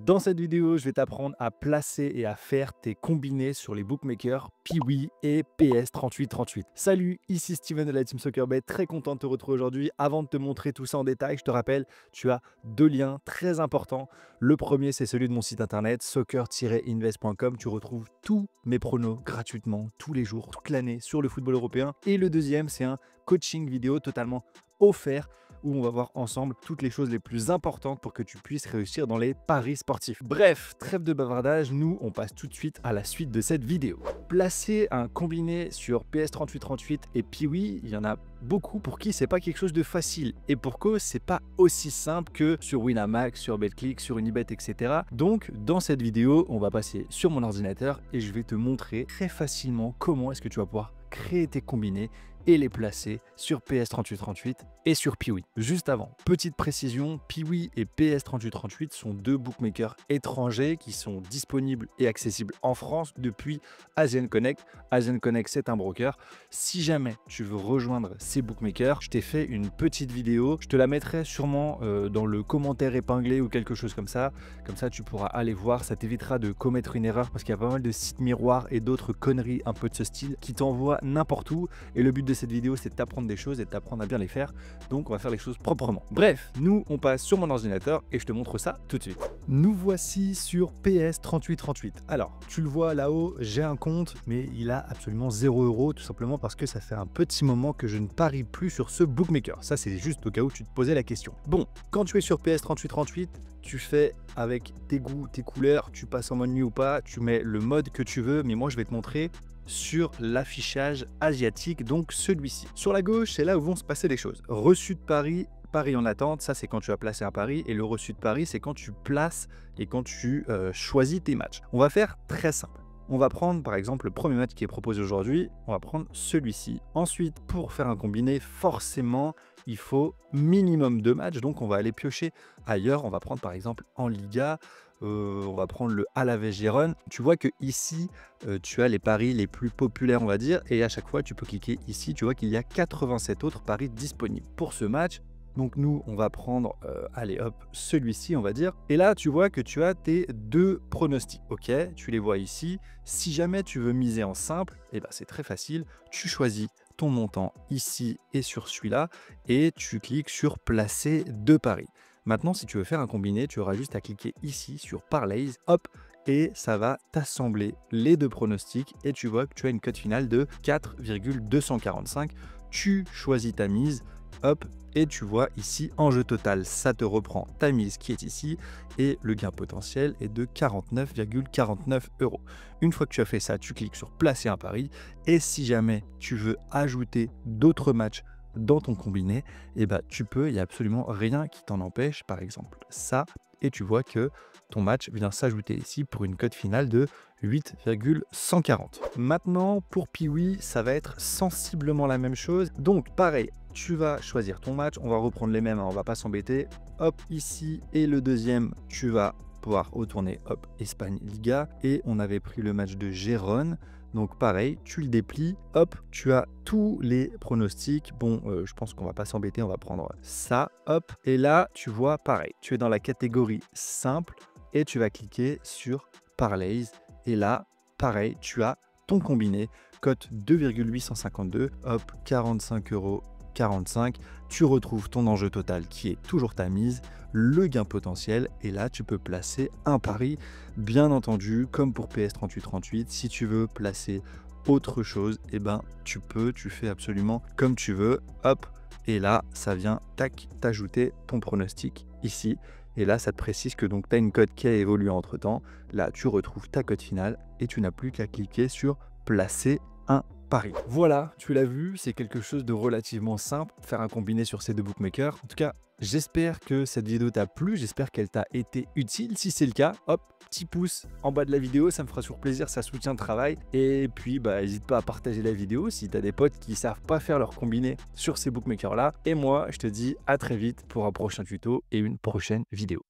Dans cette vidéo, je vais t'apprendre à placer et à faire tes combinés sur les bookmakers Piwi et PS3838. Salut, ici Steven de la Team Soccerbet, très content de te retrouver aujourd'hui. Avant de te montrer tout ça en détail, je te rappelle, tu as deux liens très importants. Le premier, c'est celui de mon site internet soccer-invest.com. Tu retrouves tous mes pronos gratuitement tous les jours, toute l'année sur le football européen. Et le deuxième, c'est un coaching vidéo totalement offert où on va voir ensemble toutes les choses les plus importantes pour que tu puisses réussir dans les paris sportifs. Bref, trêve de bavardage, nous on passe tout de suite à la suite de cette vidéo. Placer un combiné sur PS3838 et Piwi, il y en a beaucoup pour qui c'est pas quelque chose de facile, et pour cause c'est pas aussi simple que sur Winamax, sur BetClick, sur Unibet, etc. Donc dans cette vidéo, on va passer sur mon ordinateur et je vais te montrer très facilement comment est-ce que tu vas pouvoir créer tes combinés et les placer sur PS3838 et sur Piwi. Juste avant, petite précision, Piwi et PS3838 sont deux bookmakers étrangers qui sont disponibles et accessibles en France depuis Asian Connect. Asian Connect, c'est un broker. Si jamais tu veux rejoindre ces bookmakers, je t'ai fait une petite vidéo. Je te la mettrai sûrement dans le commentaire épinglé ou quelque chose comme ça. Comme ça, tu pourras aller voir. Ça t'évitera de commettre une erreur parce qu'il y a pas mal de sites miroirs et d'autres conneries un peu de ce style qui t'envoient n'importe où. Et le but de cette vidéo, c'est de t'apprendre des choses et de t'apprendre à bien les faire. Donc, on va faire les choses proprement. Bref, nous, on passe sur mon ordinateur et je te montre ça tout de suite. Nous voici sur PS3838. Alors, tu le vois là-haut, j'ai un compte, mais il a absolument 0 €, tout simplement parce que ça fait un petit moment que je ne parie plus sur ce bookmaker. Ça, c'est juste au cas où tu te posais la question. Bon, quand tu es sur PS3838, tu fais avec tes goûts, tes couleurs, tu passes en mode nuit ou pas, tu mets le mode que tu veux, mais moi, je vais te montrer sur l'affichage asiatique, donc celui-ci. Sur la gauche, c'est là où vont se passer les choses. Reçu de pari, pari en attente, ça c'est quand tu as placé un pari, et le reçu de pari, c'est quand tu places et quand tu choisis tes matchs. On va faire très simple. On va prendre par exemple le premier match qui est proposé aujourd'hui, on va prendre celui-ci. Ensuite, pour faire un combiné, forcément, il faut minimum 2 matchs, donc on va aller piocher ailleurs. On va prendre par exemple en Liga, on va prendre le Alavés Gérone. Tu vois que ici, tu as les paris les plus populaires, on va dire, et à chaque fois, tu peux cliquer ici. Tu vois qu'il y a 87 autres paris disponibles pour ce match. Donc nous, on va prendre, allez hop, celui-ci, on va dire. Et là, tu vois que tu as tes deux pronostics, ok? Tu les vois ici. Si jamais tu veux miser en simple, eh ben, c'est très facile. Tu choisis ton montant ici et sur celui-là, et tu cliques sur placer deux paris. Maintenant, si tu veux faire un combiné, tu auras juste à cliquer ici sur Parlays, hop, et ça va t'assembler les deux pronostics, et tu vois que tu as une cote finale de 4,245. Tu choisis ta mise, hop, et tu vois ici, enjeu total, ça te reprend ta mise qui est ici, et le gain potentiel est de 49,49 €. Une fois que tu as fait ça, tu cliques sur placer un pari, et si jamais tu veux ajouter d'autres matchs dans ton combiné, eh ben, tu peux, il n'y a absolument rien qui t'en empêche, par exemple ça, et tu vois que ton match vient s'ajouter ici pour une cote finale de 8,140. Maintenant, pour Piwi, ça va être sensiblement la même chose. Donc, pareil, tu vas choisir ton match. On va reprendre les mêmes, hein, on va pas s'embêter. Hop, ici, et le deuxième, tu vas pouvoir retourner, hop, Espagne Liga. Et on avait pris le match de Gérone. Donc pareil, tu le déplies, hop, tu as tous les pronostics. Bon, je pense qu'on va pas s'embêter, on va prendre ça, hop. Et là, tu vois, pareil, tu es dans la catégorie simple et tu vas cliquer sur Parlays. Et là, pareil, tu as ton combiné, cote 2,852, hop, 45,45 €. Tu retrouves ton enjeu total qui est toujours ta mise, le gain potentiel, et là tu peux placer un pari, bien entendu, comme pour PS3838. Si tu veux placer autre chose, et ben tu fais absolument comme tu veux, hop, et là ça vient, tac, t'ajouter ton pronostic ici. Et là, ça te précise que donc tu as une cote qui a évolué entre temps. Là, tu retrouves ta cote finale et tu n'as plus qu'à cliquer sur placer un pari. Voilà, tu l'as vu, c'est quelque chose de relativement simple, faire un combiné sur ces deux bookmakers. En tout cas, j'espère que cette vidéo t'a plu, j'espère qu'elle t'a été utile. Si c'est le cas, hop, petit pouce en bas de la vidéo, ça me fera toujours plaisir, ça soutient le travail. Et puis, bah, n'hésite pas à partager la vidéo si tu as des potes qui savent pas faire leur combiné sur ces bookmakers-là. Et moi, je te dis à très vite pour un prochain tuto et une prochaine vidéo.